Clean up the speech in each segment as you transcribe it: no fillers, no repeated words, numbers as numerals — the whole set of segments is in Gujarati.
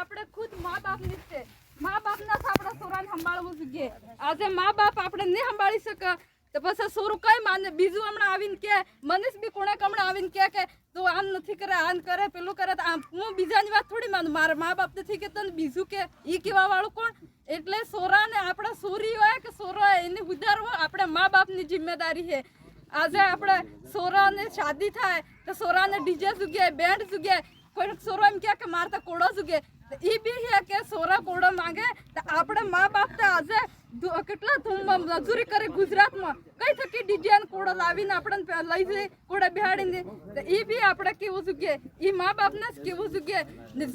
આપણે ખુદ મા બાપની જ છે. મા બાપના આપણા છોરાને સંભાળવું જોઈએ. આજે મા બાપ આપણે નહીં સંભાળી શકે તો પછી છોરું કઈ માને. બીજું હમણાં આવીને કે મનીષ બી કોણે હમણાં આવીને કે તું આમ નથી કરે, આમ કરે, પેલું કરે. હું બીજાની વાત થોડી માનું. મારા મા બાપ નથી કે તને બીજું કે ઈ કેવા વાળું કોણ? એટલે સોરાને આપણે સોરી હોય કે સોરો એને ઉધારવો આપણે મા બાપની જિમ્મેદારી છે. આજે આપણે સોરાને શાદી થાય તો સોરાને ડીજે જગ્યાએ બેન્ડ જગ્યાએ કોઈ સોરો એમ કે મારે તો કોડો જગ્યાએ એ બી છે કે સોરા કોડો માંગે તો આપણે મા બાપ તો આજે કેટલા ધૂમમાં મજૂરી કરે ગુજરાતમાં કઈ થકી ડીજે કોડો લાવીને આપણે લઈ જઈએ કોડે બિહાડીને તો એ બી આપણે કેવું જોઈએ. એ મા બાપને જ કેવું જોઈએ.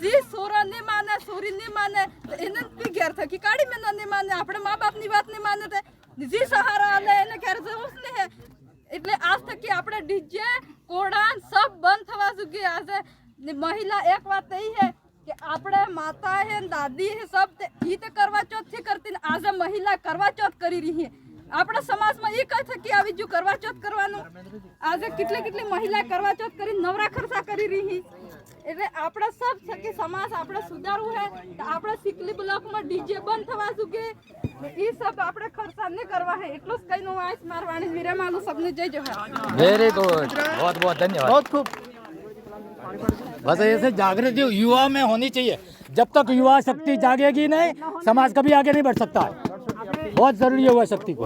જે સોરા નહીં માને સોરી નહીં માને તો એને બી ઘેર થકી કાઢી મેં નહીં માને. આપણે મા બાપની વાત નહીં માને તો જે સહારા હાલે એને ઘેર જવું જ નહીં. એટલે આજ થકી આપણે ડીજે કોડા સબ બંધ થવા જોઈએ. આજે મહિલા એક વાત એ છે કે આપણે માતા હે દાદી હે સબ ઈ તો કરવા ચોથ થી કરતી. આજે મહિલા કરવા ચોથ કરી રહી છે. આપણા સમાજમાં એ કઈ થકી આવી જો કરવા ચોથ કરવાનું. આજે કેટલી મહિલા કરવા ચોથ કરી નવરા ખર્ચા કરી રહી. એટલે આપણે સબ થકી સમાજ આપણે સુધારવું હે તો આપણે સિકલી બ્લોકમાં ડીજે બંધ થવા જોઈએ. એ सब આપણે ખર્ચા नहीं करवा है. એટલું જ કહીને હું આઈસ મારવાણી વિરામાલું. सबने जय जोहार. वेरी गुड, बहुत बहुत धन्यवाद. बहुत खूब. बस ऐसे जागृति युवा में होनी चाहिए. जब तक युवा शक्ति जागेगी नहीं समाज कभी आगे नहीं बढ़ सकता है. बहुत जरूरी है युवा शक्ति को.